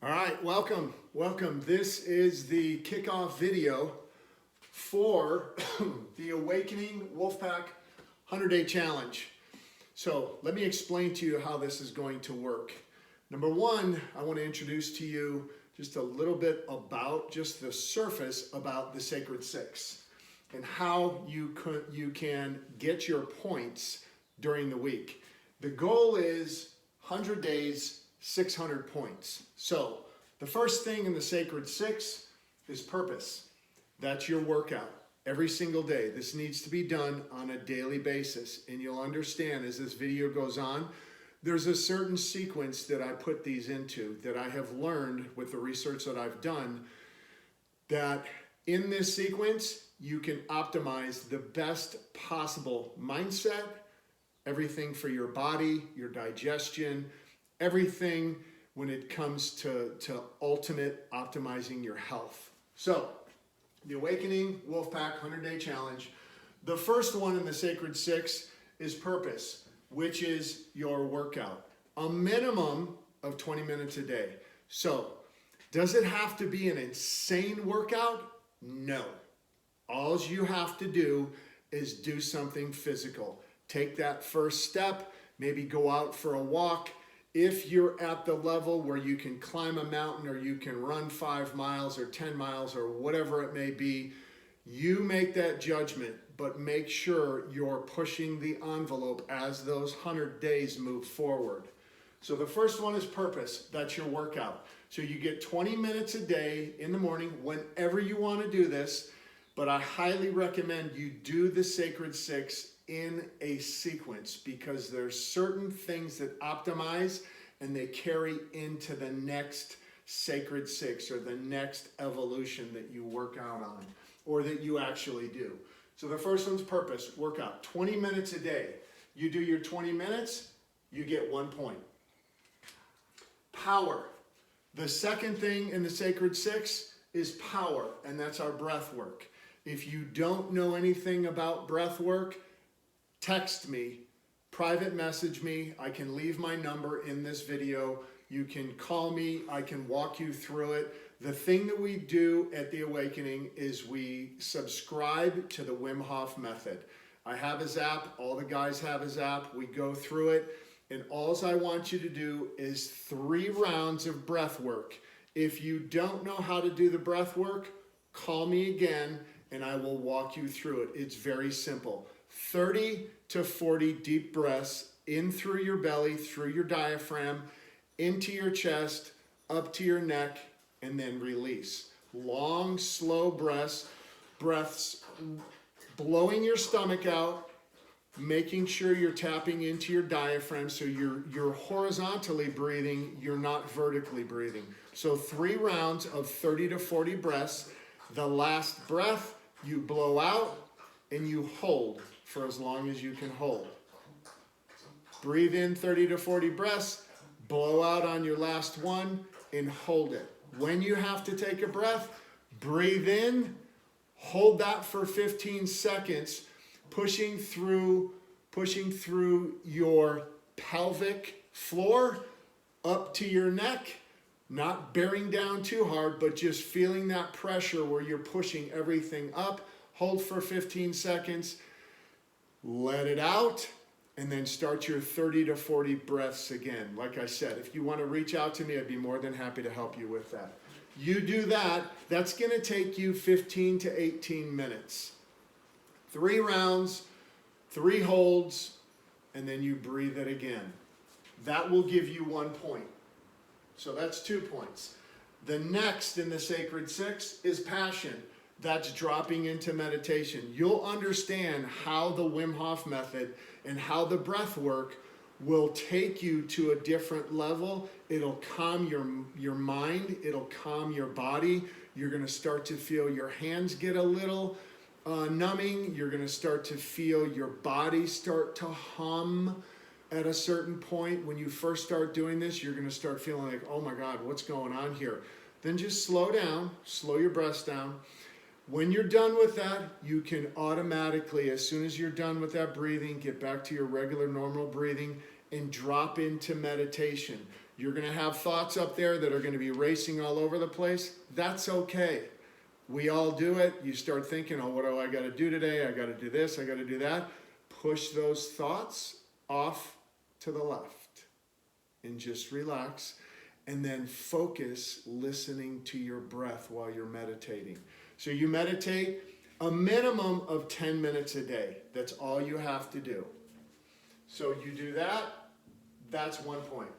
All right, welcome. This is the kickoff video for the Awakening Wolfpack 100-Day Challenge. So let me explain to you how this is going to work. Number one, I want to introduce to you just a little bit about just the surface about the Sacred Six and how you can get your points during the week. The goal is 100 days, 600 points. So the first thing in the Sacred Six is purpose. That's your workout every single day. This needs to be done on a daily basis. And you'll understand as this video goes on, there's a certain sequence that I put these into that I have learned with the research that I've done, that in this sequence, you can optimize the best possible mindset, everything for your body, your digestion, everything when it comes to ultimate optimizing your health. So, the Awakening Wolfpack 100-Day Challenge. The first one in the Sacred Six is purpose, which is your workout. A minimum of 20 minutes a day. So, does it have to be an insane workout? No. All you have to do is do something physical. Take that first step, maybe go out for a walk. If you're at the level where you can climb a mountain or you can run 5 miles or 10 miles or whatever it may be, you make that judgment, but make sure you're pushing the envelope as those 100 days move forward. So the first one is purpose. That's your workout. So you get 20 minutes a day in the morning whenever you want to do this, but I highly recommend you do the Sacred Six in a sequence because there's certain things that optimize and they carry into the next Sacred Six or the next evolution that you work out on or that you actually do. So the first one's purpose, workout, 20 minutes a day. You do your 20 minutes, you get 1 point. Power. The second thing in the Sacred Six is power, and that's our breath work. If you don't know anything about breath work, text me, private message me. I can leave my number in this video. You can call me. I can walk you through it. The thing that we do at The Awakening is we subscribe to the Wim Hof method. I have his app. All the guys have his app. We go through it. And all I want you to do is 3 rounds of breath work. If you don't know how to do the breath work, call me again and I will walk you through it. It's very simple. 30 to 40 deep breaths in through your belly, through your diaphragm, into your chest, up to your neck, and then release. Long, slow breaths, blowing your stomach out, making sure you're tapping into your diaphragm so you're horizontally breathing, you're not vertically breathing. So 3 rounds of 30 to 40 breaths. The last breath, you blow out and you hold for as long as you can hold. Breathe in 30 to 40 breaths, blow out on your last one, and hold it. When you have to take a breath, breathe in, hold that for 15 seconds, pushing through your pelvic floor up to your neck, not bearing down too hard, but just feeling that pressure where you're pushing everything up. Hold for 15 seconds, let it out, and then start your 30 to 40 breaths again. Like I said, if you want to reach out to me, I'd be more than happy to help you with that. You do that, that's going to take you 15 to 18 minutes. 3 rounds, 3 holds, and then you breathe it again. That will give you 1 point. So that's 2 points. The next in the Sacred Six is passion. That's dropping into meditation. You'll understand how the Wim Hof method and how the breath work will take you to a different level. It'll calm your mind. It'll calm your body. You're going to start to feel your hands get a little numbing. You're going to start to feel your body start to hum. At a certain point, when you first start doing this, you're going to start feeling like, oh my God, what's going on here? Then just slow down, slow your breaths down. When you're done with that, you can automatically, as soon as you're done with that breathing, get back to your regular normal breathing and drop into meditation. You're going to have thoughts up there that are going to be racing all over the place. That's okay. We all do it. You start thinking, oh, what do I got to do today? I got to do this. I got to do that. Push those thoughts off to the left and just relax. And then focus listening to your breath while you're meditating. So you meditate a minimum of 10 minutes a day. That's all you have to do. So you do that, that's 1 point.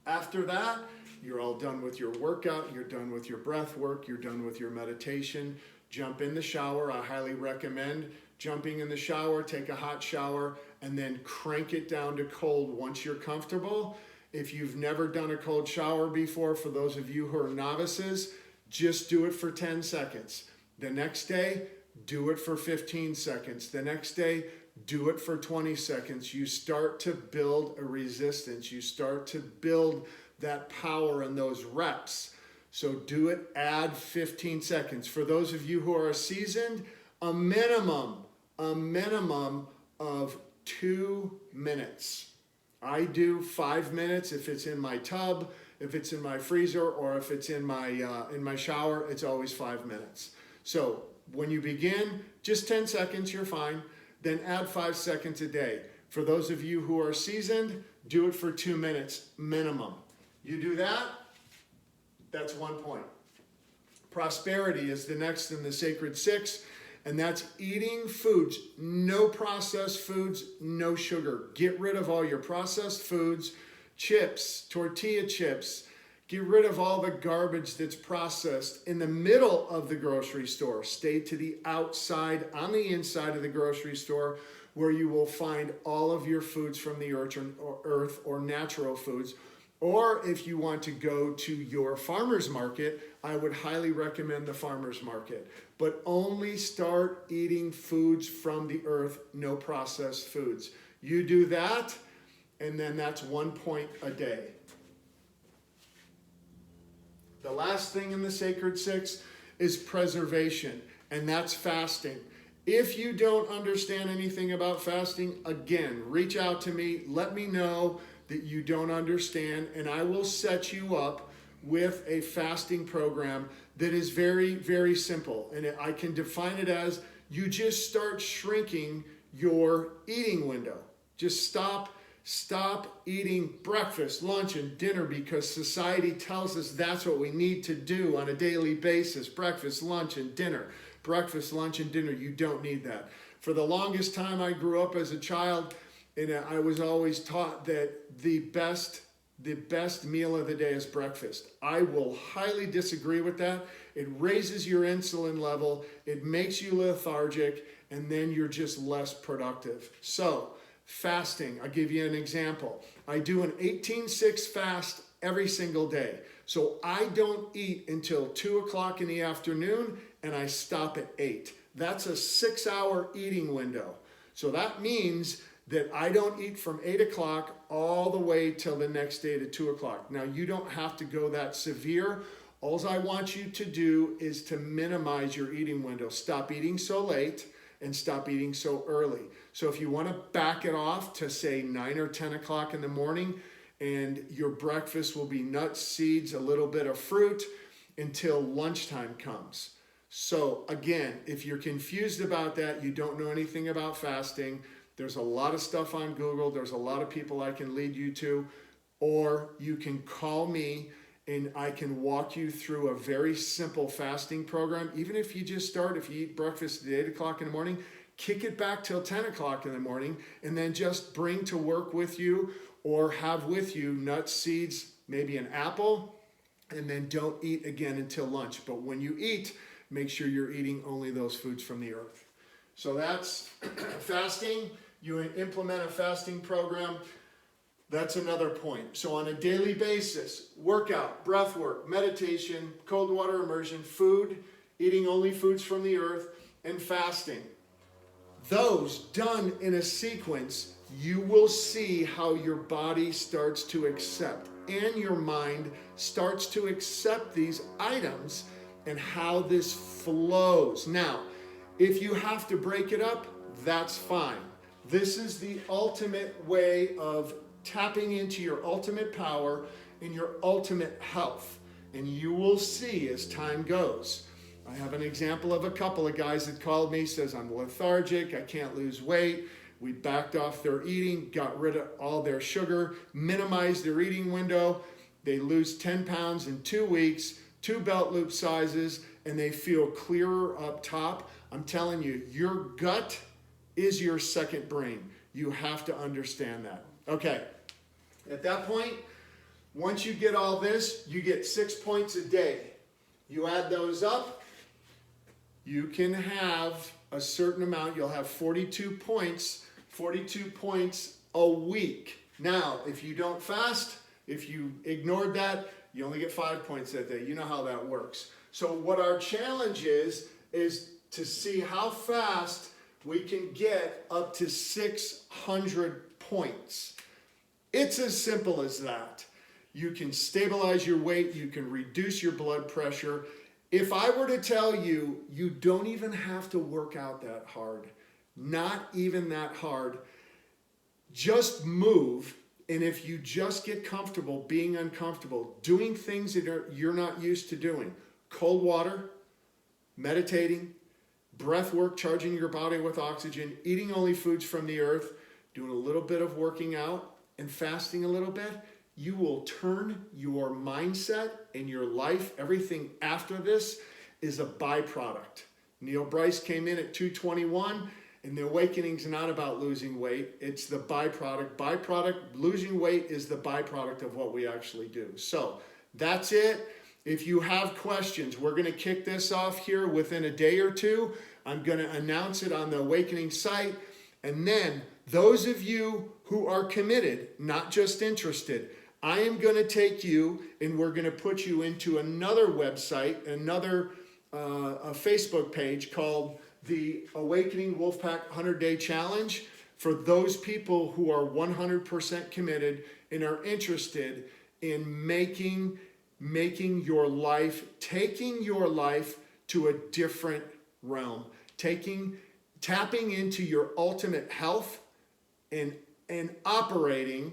After that, you're all done with your workout, you're done with your breath work, you're done with your meditation. Jump in the shower. I highly recommend jumping in the shower, take a hot shower, and then crank it down to cold once you're comfortable. If you've never done a cold shower before, for those of you who are novices, just do it for 10 seconds. The next day, do it for 15 seconds. The next day, do it for 20 seconds. You start to build a resistance. You start to build that power in those reps. So do it, add 15 seconds. For those of you who are seasoned, a minimum of 2 minutes. I do 5 minutes if it's in my tub, if it's in my freezer, or if it's in my shower, it's always 5 minutes. So when you begin, just 10 seconds, you're fine. Then add 5 seconds a day. For those of you who are seasoned, do it for 2 minutes minimum. You do that, that's 1 point. Prosperity is the next in the sacred 6, and that's eating foods. No processed foods, no sugar. Get rid of all your processed foods, chips, tortilla chips. Get rid of all the garbage that's processed in the middle of the grocery store. Stay to the outside, on the inside of the grocery store, where you will find all of your foods from the earth or natural foods. Or if you want to go to your farmer's market, I would highly recommend the farmer's market. But only start eating foods from the earth, no processed foods. You do that, and then that's 1 point a day. The last thing in the sacred 6 is preservation, and that's fasting. If you don't understand anything about fasting, again, reach out to me. Let me know that you don't understand, and I will set you up with a fasting program that is very, very simple. And I can define it as you just start shrinking your eating window. Just stop eating breakfast, lunch, and dinner because society tells us that's what we need to do on a daily basis. Breakfast, lunch, and dinner. Breakfast, lunch, and dinner. You don't need that. For the longest time I grew up as a child, and I was always taught that the best meal of the day is breakfast. I will highly disagree with that. It raises your insulin level, it makes you lethargic, and then you're just less productive. So, fasting, I'll give you an example. I do an 18-6 fast every single day. So I don't eat until 2 o'clock in the afternoon, and I stop at 8. That's a 6-hour eating window. So that means that I don't eat from 8 o'clock all the way till the next day to 2 o'clock. Now, you don't have to go that severe. All I want you to do is to minimize your eating window. Stop eating so late and stop eating so early. So if you want to back it off to say 9 or 10 o'clock in the morning, and your breakfast will be nuts, seeds, a little bit of fruit until lunchtime comes. So again, if you're confused about that, you don't know anything about fasting, there's a lot of stuff on Google. There's a lot of people I can lead you to, or you can call me and I can walk you through a very simple fasting program. Even if you just start, if you eat breakfast at 8 o'clock in the morning, kick it back till 10 o'clock in the morning, and then just bring to work with you or have with you nuts, seeds, maybe an apple, and then don't eat again until lunch. But when you eat, make sure you're eating only those foods from the earth. So that's fasting. You implement a fasting program. That's another point. So on a daily basis, workout, breath work, meditation, cold water immersion, food, eating only foods from the earth, and fasting. Those done in a sequence, you will see how your body starts to accept and your mind starts to accept these items and how this flows. Now, if you have to break it up, that's fine. This is the ultimate way of tapping into your ultimate power and your ultimate health. And you will see as time goes. I have an example of a couple of guys that called me, says, I'm lethargic, I can't lose weight. We backed off their eating, got rid of all their sugar, minimized their eating window. They lose 10 pounds in 2 weeks, 2 belt loop sizes, and they feel clearer up top. I'm telling you, your gut is your second brain. You have to understand that. Okay, at that point, once you get all this, you get 6 points a day. You add those up, you can have a certain amount. You'll have 42 points a week. Now, if you don't fast, if you ignored that, you only get 5 points that day. You know how that works. So what our challenge is to see how fast we can get up to 600 points. It's as simple as that. You can stabilize your weight, you can reduce your blood pressure. If I were to tell you, you don't even have to work out that hard, not even that hard, just move. And if you just get comfortable being uncomfortable, doing things that you're not used to doing, cold water, meditating, breath work, charging your body with oxygen, eating only foods from the earth, doing a little bit of working out and fasting a little bit, you will turn your mindset and your life. Everything after this is a byproduct. Neil Bryce came in at 221, and the awakening's not about losing weight. It's the byproduct. Losing weight is the byproduct of what we actually do. So that's it. If you have questions, we're going to kick this off here within a day or two. I'm going to announce it on the Awakening site. And then those of you who are committed, not just interested, I am going to take you and we're going to put you into another website, another a Facebook page called the Awakening WOLFPACK 100-Day Challenge for those people who are 100% committed and are interested in making your life, taking your life to a different realm, tapping into your ultimate health and operating,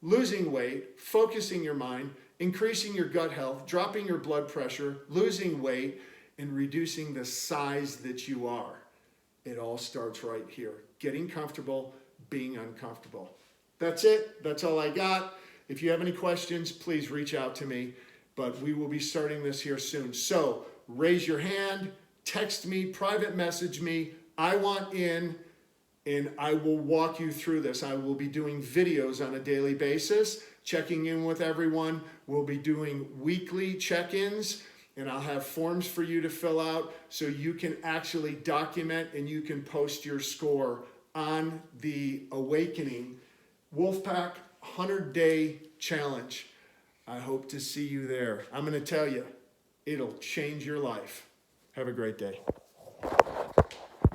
losing weight, focusing your mind, increasing your gut health, dropping your blood pressure, losing weight, and reducing the size that you are. It all starts right here. Getting comfortable, being uncomfortable. That's it. That's all I got. If you have any questions, please reach out to me. But we will be starting this here soon. So raise your hand, text me, private message me. I want in, and I will walk you through this. I will be doing videos on a daily basis, checking in with everyone. We'll be doing weekly check-ins, and I'll have forms for you to fill out so you can actually document and you can post your score on the Awakening WOLFPACK 100-Day Challenge. I hope to see you there. I'm going to tell you, it'll change your life. Have a great day.